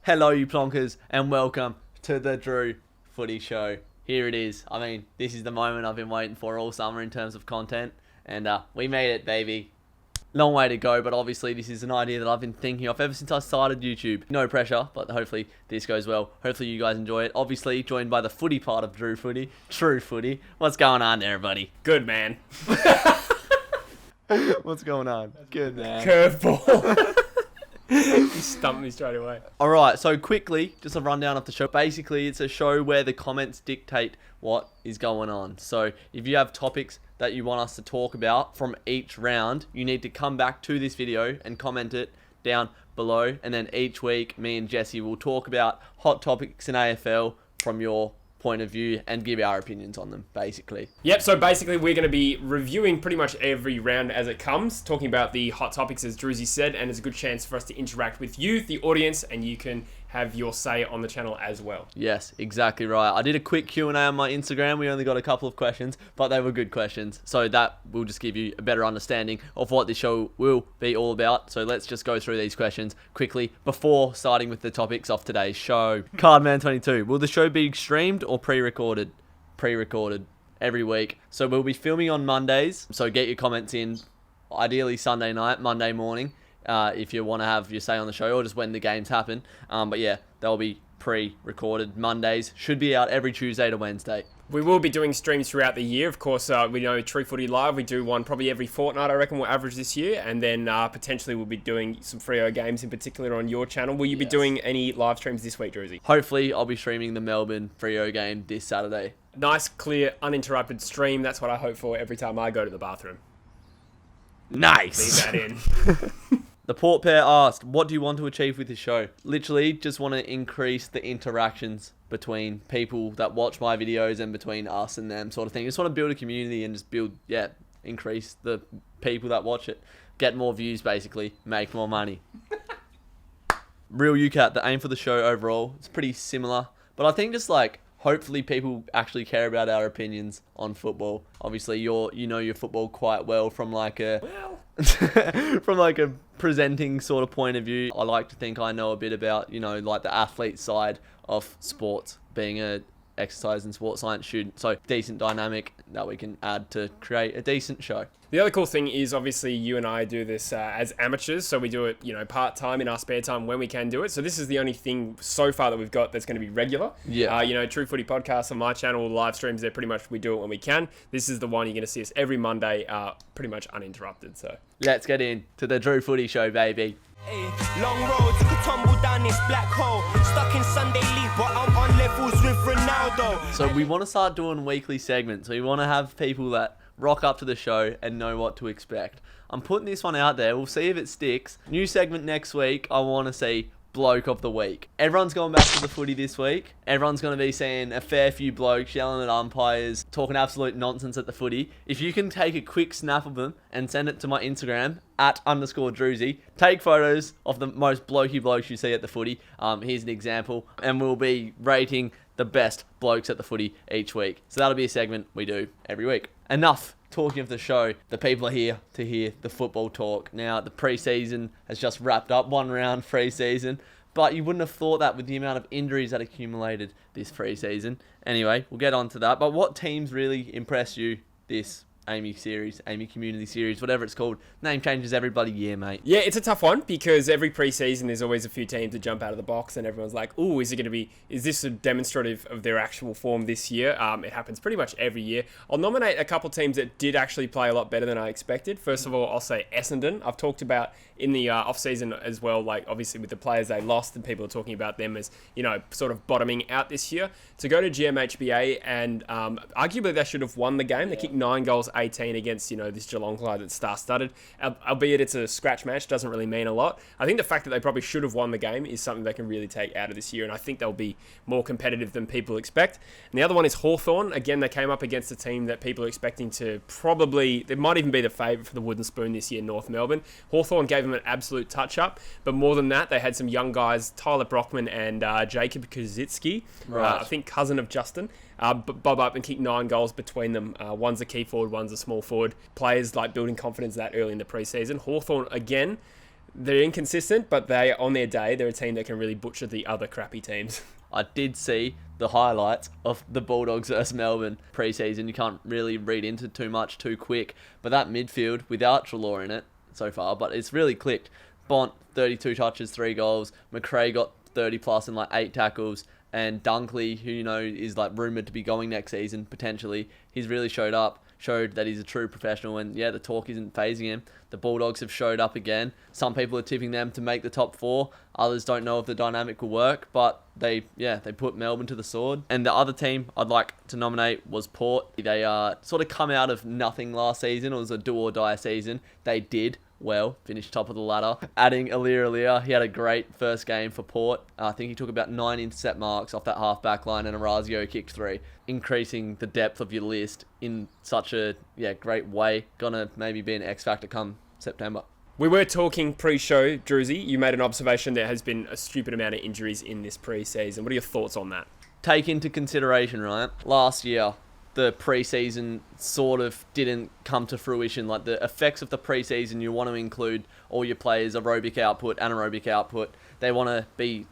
Hello, you plonkers, and welcome to the DrewFooty Show. Here it is. I mean, this is the moment I've been waiting for all summer in terms of content, and we made it, baby. Long way to go, but obviously this is an idea that I've been thinking of ever since I started YouTube. No pressure, but hopefully this goes well. Hopefully you guys enjoy it. Obviously joined by the footy part of DrewFooty, DrewFooty. What's going on there, buddy? Good, man. What's going on? Good, man. Curveball. You stumped me straight away. Alright, so quickly, just a rundown of the show. Basically, it's a show where the comments dictate what is going on. So, if you have topics that you want us to talk about from each round, you need to come back to this video and comment it down below. And then each week, me and Jesse will talk about hot topics in AFL from your point of view and give our opinions on them, basically. Yep, so basically we're going to be reviewing pretty much every round as it comes, talking about the hot topics as Drewzy said, and it's a good chance for us to interact with you, the audience, and you can have your say on the channel as well. Yes, exactly right. I did a quick Q&A on my Instagram. We only got a couple of questions, but they were good questions. So that will just give you a better understanding of what this show will be all about. So let's just go through these questions quickly before starting with the topics of today's show. Cardman22, will the show be streamed or pre-recorded? Pre-recorded every week. So we'll be filming on Mondays. So get your comments in, ideally Sunday night, Monday morning. If you want to have your say on the show or just when the games happen. But yeah, they'll be pre-recorded Mondays. Should be out every Tuesday to Wednesday. We will be doing streams throughout the year. Of course, we know DrewFooty Live. We do one probably every fortnight, I reckon, we'll average this year. And then potentially we'll be doing some Freo games in particular on your channel. Will you be doing any live streams this week, Drewzy? Hopefully, I'll be streaming the Melbourne Freo game this Saturday. Nice, clear, uninterrupted stream. That's what I hope for every time I go to the bathroom. Nice! Leave that in. The Port Pair asked, what do you want to achieve with this show? Literally, just want to increase the interactions between people that watch my videos and between us and them sort of thing. Just want to build a community and just increase the people that watch it. Get more views, basically. Make more money. Real UCAT, the aim for the show overall, it's pretty similar. But I think just hopefully people actually care about our opinions on football. Obviously, you know your football quite well from from a presenting sort of point of view. I like to think I know a bit about, the athlete side of sports, being a exercise and sports science student. So decent dynamic that we can add to create a decent show. The other cool thing is obviously you and I do this as amateurs, so we do it, part-time in our spare time when we can do it. So this is the only thing so far that we've got that's going to be regular. Yeah. DrewFooty podcast on my channel, live streams there, pretty much we do it when we can. This is the one you're going to see us every Monday, pretty much uninterrupted. So let's get in to the DrewFooty Show, baby. Hey, long road, took a tumble down this black hole. Stuck in Sunday League, but I'm on levels with Ronaldo. So we want to start doing weekly segments. We want to have people that rock up to the show and know what to expect. I'm putting this one out there. We'll see if it sticks. New segment next week. I want to see Bloke of the Week. Everyone's going back to the footy this week. Everyone's going to be seeing a fair few blokes yelling at umpires, talking absolute nonsense at the footy. If you can take a quick snap of them and send it to my Instagram, @_Drewzy, take photos of the most blokey blokes you see at the footy. Here's an example. And we'll be rating the best blokes at the footy each week. So that'll be a segment we do every week. Enough talking of the show. The people are here to hear the football talk. Now, the pre-season has just wrapped up. 1 round pre-season. But you wouldn't have thought that with the amount of injuries that accumulated this pre-season. Anyway, we'll get on to that. But what teams really impressed you this AAMI Community Series, whatever it's called? Name changes every bloody year, mate. Yeah, it's a tough one because every preseason there's always a few teams that jump out of the box and everyone's like, "Ooh, is this a demonstrative of their actual form this year?" It happens pretty much every year. I'll nominate a couple teams that did actually play a lot better than I expected. First of all, I'll say Essendon. I've talked about in the off-season as well, obviously with the players they lost and people are talking about them as, sort of bottoming out this year. To go to GMHBA and arguably they should have won the game. They kicked 9 goals, 18 against, this Geelong side that's star-studded. Albeit it's a scratch match, doesn't really mean a lot. I think the fact that they probably should have won the game is something they can really take out of this year, and I think they'll be more competitive than people expect. And the other one is Hawthorn. Again, they came up against a team that people are expecting to they might even be the favourite for the Wooden Spoon this year, North Melbourne. Hawthorn gave them an absolute touch-up, but more than that, they had some young guys, Tyler Brockman and Jacob Kazitsky, Right. I think cousin of Justin. Bob up and kick 9 goals between them. One's a key forward, one's a small forward. Players like building confidence that early in the preseason. Hawthorn, again, They're inconsistent, but on their day, they're a team that can really butcher the other crappy teams. I did see the highlights of the Bulldogs versus Melbourne pre-season. You can't really read into too much too quick. But that midfield, without Treloar in it so far, but it's really clicked. Bont, 32 touches, 3 goals. McRae got 30 plus and 8 tackles. And Dunkley, who is rumoured to be going next season, potentially, he's really showed that he's a true professional, and the talk isn't phasing him. The Bulldogs have showed up again. Some people are tipping them to make the top 4. Others don't know if the dynamic will work, but they put Melbourne to the sword. And the other team I'd like to nominate was Port. They sort of come out of nothing last season. It was a do or die season. They did well, finished top of the ladder. Adding Alir, he had a great first game for Port. I think he took about 9 intercept marks off that half back line, and Orazio kicked 3, increasing the depth of your list in such a great way. Gonna maybe be an X factor come September. We were talking pre-show, Drewzy. You made an observation there has been a stupid amount of injuries in this pre-season. What are your thoughts on that? Take into consideration, right? Last year, the preseason sort of didn't come to fruition. The effects of the preseason, you want to include all your players' aerobic output, anaerobic output. They want to be,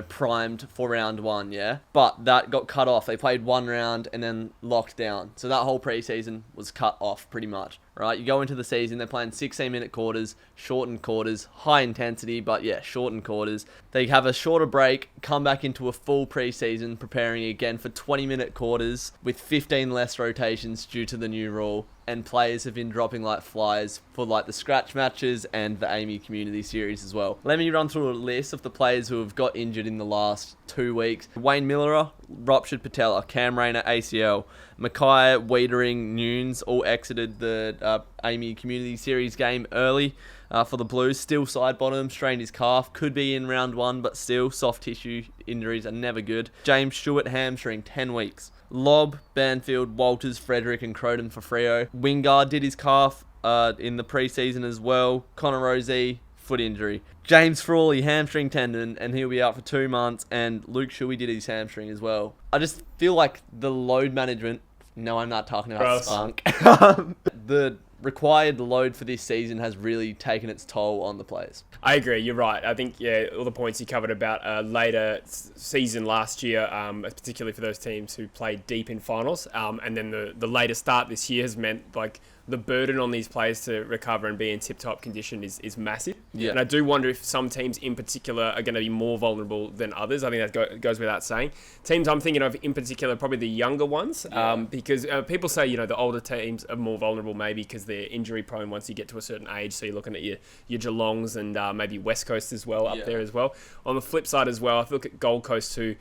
primed for round 1, yeah? But that got cut off. They played 1 round and then locked down. So that whole preseason was cut off pretty much, right? You go into the season, they're playing 16-minute quarters, shortened quarters, high intensity, but shortened quarters. They have a shorter break, come back into a full preseason, preparing again for 20-minute quarters with 15 less rotations due to the new rule. And players have been dropping like flies for the scratch matches and the Amy Community Series as well. Let me run through a list of the players who have got injured in the last 2 weeks. Wayne Miller, ruptured patella. Cam Rayner, ACL. Mackay, Wiedering, Nunes all exited the Amy Community Series game early for the Blues. Still side bottom, strained his calf. Could be in round 1, but still, soft tissue injuries are never good. James Stewart, hamstring, 10 weeks. Lobb, Banfield, Walters, Frederick and Croden for Freo. Wingard did his calf in the preseason as well. Connor Rozee, foot injury. James Frawley, hamstring tendon, and he'll be out for 2 months. And Luke Shuey did his hamstring as well. I just feel like the load management... No, I'm not talking about Spunk. The required load for this season has really taken its toll on the players. I agree. You're right. I think, all the points you covered about a later season last year, particularly for those teams who played deep in finals, and then the later start this year has meant the burden on these players to recover and be in tip-top condition is massive. Yeah. And I do wonder if some teams in particular are going to be more vulnerable than others. I think that goes without saying. Teams I'm thinking of in particular, probably the younger ones, because people say, the older teams are more vulnerable maybe because they're injury prone once you get to a certain age. So you're looking at your Geelongs and maybe West Coast as well up there as well. On the flip side as well, I look at Gold Coast who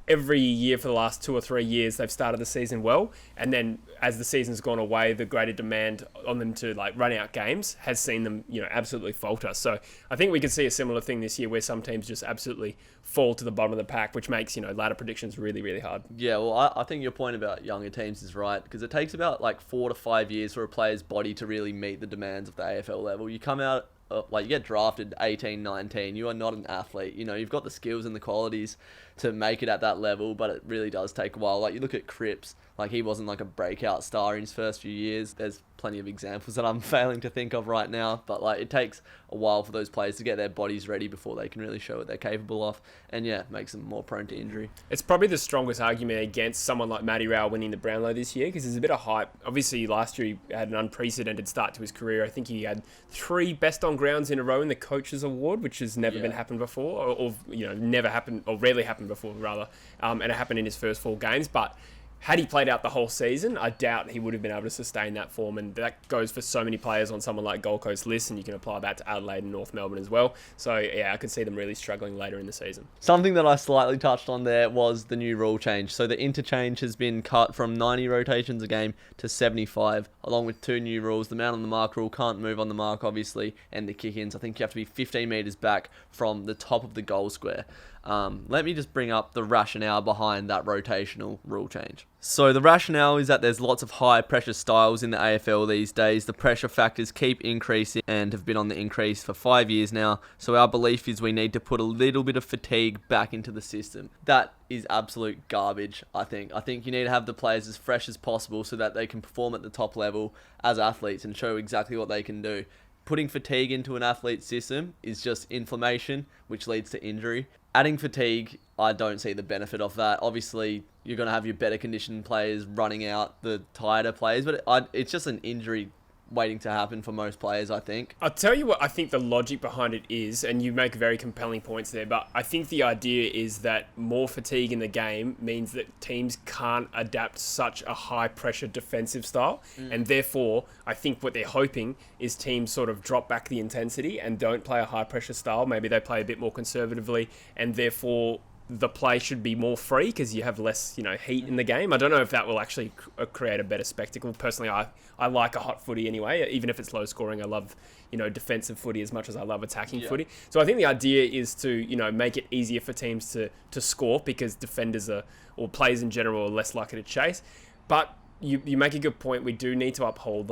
every year for the last 2 or 3 years, they've started the season well. And then as the season's gone away, the greater demand on them to run out games has seen them, absolutely falter. So I think we could see a similar thing this year where some teams just absolutely fall to the bottom of the pack, which makes, ladder predictions really, really hard. Yeah, well, I think your point about younger teams is right, because it takes about 4 to 5 years for a player's body to really meet the demands of the AFL level. You come out, you get drafted 18, 19, you are not an athlete. You've got the skills and the qualities to make it at that level, but it really does take a while. You look at Cripps, he wasn't a breakout star in his first few years. There's plenty of examples that I'm failing to think of right now, but it takes a while for those players to get their bodies ready before they can really show what they're capable of, and it makes them more prone to injury. It's probably the strongest argument against someone like Matty Rowell winning the Brownlow this year, because there's a bit of hype. Obviously last year he had an unprecedented start to his career. I think he had 3 best on grounds in a row in the Coaches Award, which has never been happened before, or never happened, or rarely happened before rather, and it happened in his first 4 games. But had he played out the whole season, I doubt he would have been able to sustain that form, and that goes for so many players on someone like Gold Coast list, and you can apply that to Adelaide and North Melbourne as well. So I could see them really struggling later in the season. Something that I slightly touched on there was the new rule change. So the interchange has been cut from 90 rotations a game to 75, along with 2 new rules. The man on the mark rule can't move on the mark, obviously, and the kick-ins. I think you have to be 15 metres back from the top of the goal square. Let me just bring up the rationale behind that rotational rule change. So the rationale is that there's lots of high pressure styles in the AFL these days. The pressure factors keep increasing and have been on the increase for 5 years now. So our belief is we need to put a little bit of fatigue back into the system. That is absolute garbage, I think. I think you need to have the players as fresh as possible so that they can perform at the top level as athletes and show exactly what they can do. putting fatigue into an athlete's system is just inflammation, which leads to injury. Adding fatigue, I don't see the benefit of that. Obviously, you're going to have your better conditioned players running out the tighter players, but it's just an injury waiting to happen for most players, I think. I'll tell you what I think the logic behind it is, and you make very compelling points there, but I think the idea is that more fatigue in the game means that teams can't adapt such a high-pressure defensive style, and therefore, I think what they're hoping is teams sort of drop back the intensity and don't play a high-pressure style. Maybe they play a bit more conservatively, and therefore the play should be more free because you have less, heat in the game. I don't know if that will actually create a better spectacle. Personally, I like a hot footy anyway, even if it's low scoring. I love, defensive footy as much as I love attacking footy. So I think the idea is to, make it easier for teams to score because defenders or players in general are less likely to chase. But you make a good point. We do need to uphold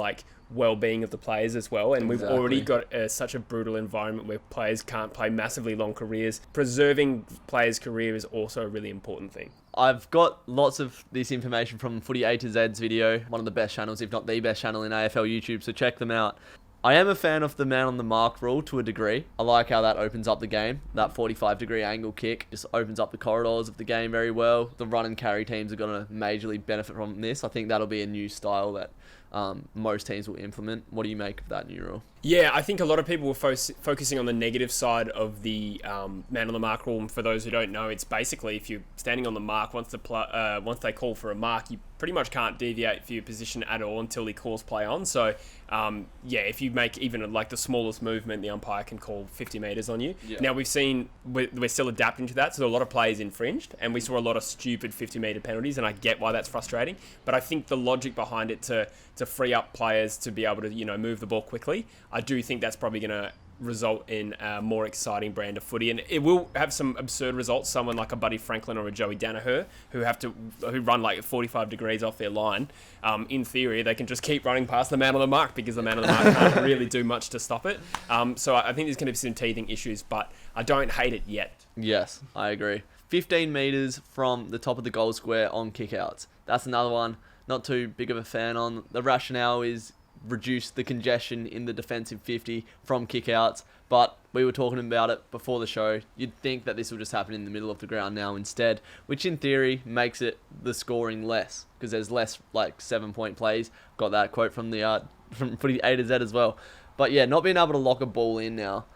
well-being of the players as well, and we've already got such a brutal environment where players can't play massively long careers. Preserving players' career is also a really important thing. I've got lots of this information from Footy A to Z's video, one of the best channels, if not the best channel in AFL YouTube, so check them out. I am a fan of the man on the mark rule to a degree. I like how that opens up the game. That 45-degree angle kick just opens up the corridors of the game very well. The run and carry teams are going to majorly benefit from this. I think that'll be a new style that most teams will implement. What do you make of that new rule? Yeah, I think a lot of people were focusing on the negative side of the man on the mark rule. And for those who don't know, it's basically if you're standing on the mark, once they call for a mark, you pretty much can't deviate for your position at all until he calls play on. So, if you make even the smallest movement, the umpire can call 50 metres on you. Yeah. Now, we're still adapting to that, so a lot of players infringed, and we saw a lot of stupid 50-metre penalties, and I get why that's frustrating. But I think the logic behind it to free up players to be able to, move the ball quickly, I do think that's probably going to result in a more exciting brand of footy, and it will have some absurd results. Someone like a Buddy Franklin or a Joey Danaher who run 45 degrees off their line. In theory, they can just keep running past the man on the mark because the man on the mark can't really do much to stop it. So I think there's going to be some teething issues, but I don't hate it yet. Yes, I agree. 15 metres from the top of the goal square on kickouts. That's another one. Not too big of a fan on. The rationale is reduce the congestion in the defensive 50 from kickouts, but we were talking about it before the show. You'd think that this will just happen in the middle of the ground now instead, which in theory makes it the scoring less because there's less 7-point plays. Got that quote from the from Footy A to Z as well. But yeah, not being able to lock a ball in now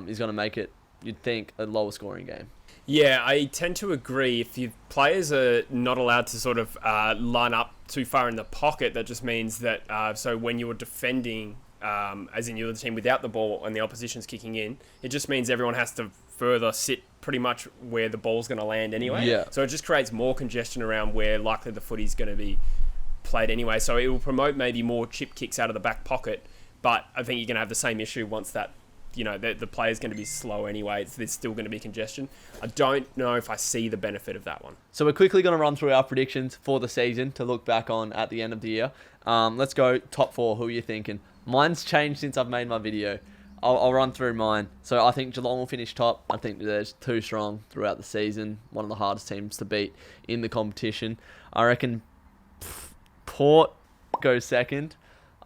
is going to make it, you'd think, a lower scoring game. Yeah, I tend to agree. If your players are not allowed to sort of line up too far in the pocket, that just means that so when you're defending, as in you're the team without the ball and the opposition's kicking in, it just means everyone has to further sit pretty much where the ball's going to land anyway. Yeah. So it just creates more congestion around where likely the footy's going to be played anyway. So it will promote maybe more chip kicks out of the back pocket, but I think you're going to have the same issue once that the player's going to be slow anyway. There's still going to be congestion. I don't know if I see the benefit of that one. So we're quickly going to run through our predictions for the season to look back on at the end of the year. Let's go top 4. Who are you thinking? Mine's changed since I've made my video. I'll run through mine. So I think Geelong will finish top. I think they're too strong throughout the season. One of the hardest teams to beat in the competition. I reckon Port goes second.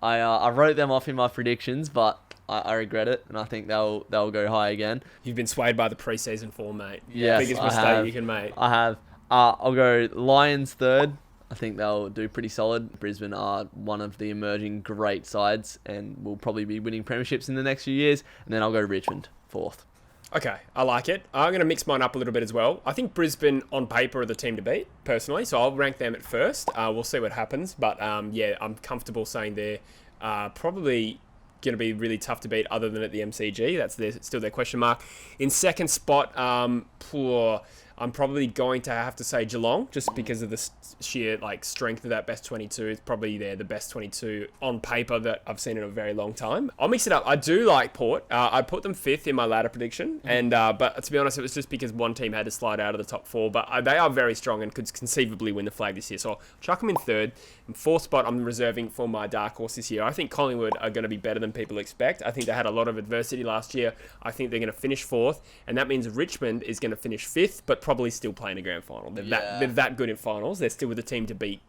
I wrote them off in my predictions, but I regret it, and I think they'll go high again. You've been swayed by the preseason form, mate. Yes, biggest mistake you can make. I have. I'll go Lions third. I think they'll do pretty solid. Brisbane are one of the emerging great sides and will probably be winning premierships in the next few years. And then I'll go Richmond fourth. Okay, I like it. I'm going to mix mine up a little bit as well. I think Brisbane on paper are the team to beat, personally, so I'll rank them at first. We'll see what happens, but I'm comfortable saying they're probably going to be really tough to beat other than at the MCG. That's still their question mark. In second spot, I'm probably going to have to say Geelong, just because of the sheer strength of that best 22. It's probably the best 22 on paper that I've seen in a very long time. I'll mix it up. I do like Port. I put them 5th in my ladder prediction, and but to be honest, it was just because one team had to slide out of the top 4. But they are very strong and could conceivably win the flag this year. So I'll chuck them in 3rd. In 4th spot, I'm reserving for my dark horse this year. I think Collingwood are going to be better than people expect. I think they had a lot of adversity last year. I think they're going to finish 4th, and that means Richmond is going to finish 5th, but probably still playing a grand final. They're that good in finals. They're still with the team to beat,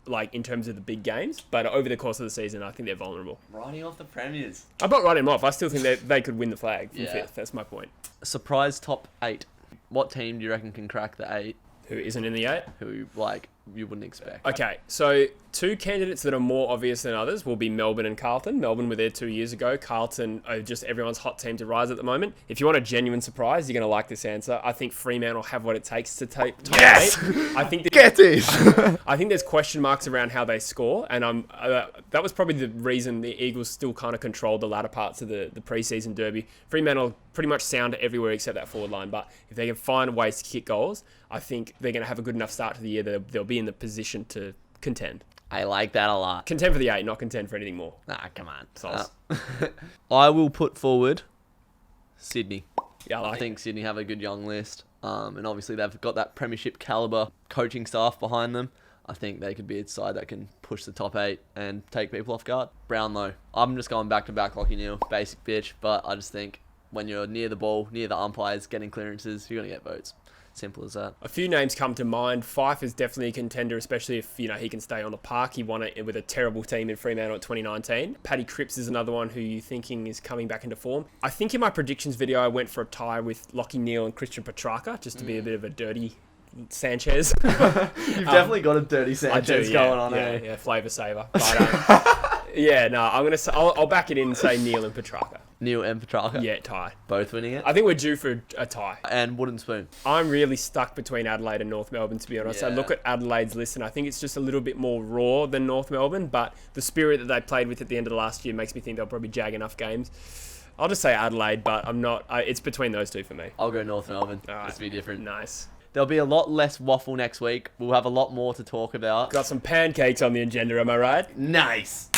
like, in terms of the big games. But over the course of the season, I think they're vulnerable. Writing off the premiers. I'm not writing them off. I still think they could win the flag from 5th. That's my point. Surprise top 8. What team do you reckon can crack the 8? Who isn't in the 8? Who, like, you wouldn't expect? Okay, so 2 candidates that are more obvious than others will be Melbourne and Carlton. Melbourne were there 2 years ago. Carlton are just everyone's hot team to rise at the moment. If you want a genuine surprise, you're going to like this answer. I think Fremantle have what it takes to take top 8. I think Get it! I think there's question marks around how they score, and that was probably the reason the Eagles still kind of controlled the latter parts of the preseason derby. Fremantle pretty much sound everywhere except that forward line, but if they can find ways to kick goals, I think they're going to have a good enough start to the year that they'll be in the position to contend. I like that a lot. Contend for the 8, not contend for anything more. Nah, come on. Sauce. I will put forward Sydney. Yeah, I think Sydney have a good young list. And obviously they've got that premiership caliber coaching staff behind them. I think they could be a side that can push the top 8 and take people off guard. Brownlow. I'm just going back to back Lockie Neal. Basic bitch. But I just think when you're near the ball, near the umpires, getting clearances, you're going to get votes. Simple as that. A few names come to mind. Fife is definitely a contender, especially if he can stay on the park. He won it with a terrible team in Fremantle in 2019. Paddy Cripps is another one who you're thinking is coming back into form. I think in my predictions video, I went for a tie with Lockie Neal and Christian Petrarca, just to be a bit of a dirty Sanchez. You've definitely got a dirty Sanchez going on. Yeah, flavour saver. But I'll back it in and say Neal and Petrarca. Neal and Petrarca. Yeah, tie. Both winning it. I think we're due for a tie. And Wooden Spoon. I'm really stuck between Adelaide and North Melbourne, to be honest. I look at Adelaide's list and I think it's just a little bit more raw than North Melbourne, but the spirit that they played with at the end of the last year makes me think they'll probably jag enough games. I'll just say Adelaide, but I'm not. It's between those two for me. I'll go North Melbourne. All right. Just to be different. Nice. There'll be a lot less waffle next week. We'll have a lot more to talk about. Got some pancakes on the agenda, am I right? Nice.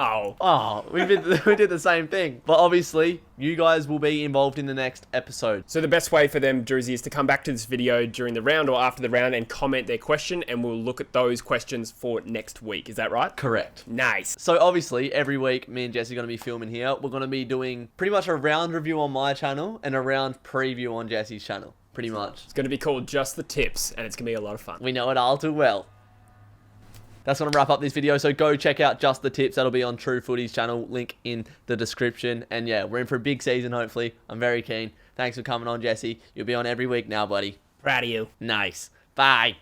Oh, we did the same thing. But obviously, you guys will be involved in the next episode. So the best way for them, Drewzy, is to come back to this video during the round or after the round and comment their question, and we'll look at those questions for next week. Is that right? Correct. Nice. So obviously, every week, me and Jesse are going to be filming here. We're going to be doing pretty much a round review on my channel and a round preview on Jesse's channel. Pretty much. It's going to be called Just the Tips, and it's going to be a lot of fun. We know it all too well. That's going to wrap up this video, so go check out Just the Tips. That'll be on DrewFooty's channel, link in the description. And yeah, we're in for a big season, hopefully. I'm very keen. Thanks for coming on, Jesse. You'll be on every week now, buddy. Proud of you. Nice. Bye.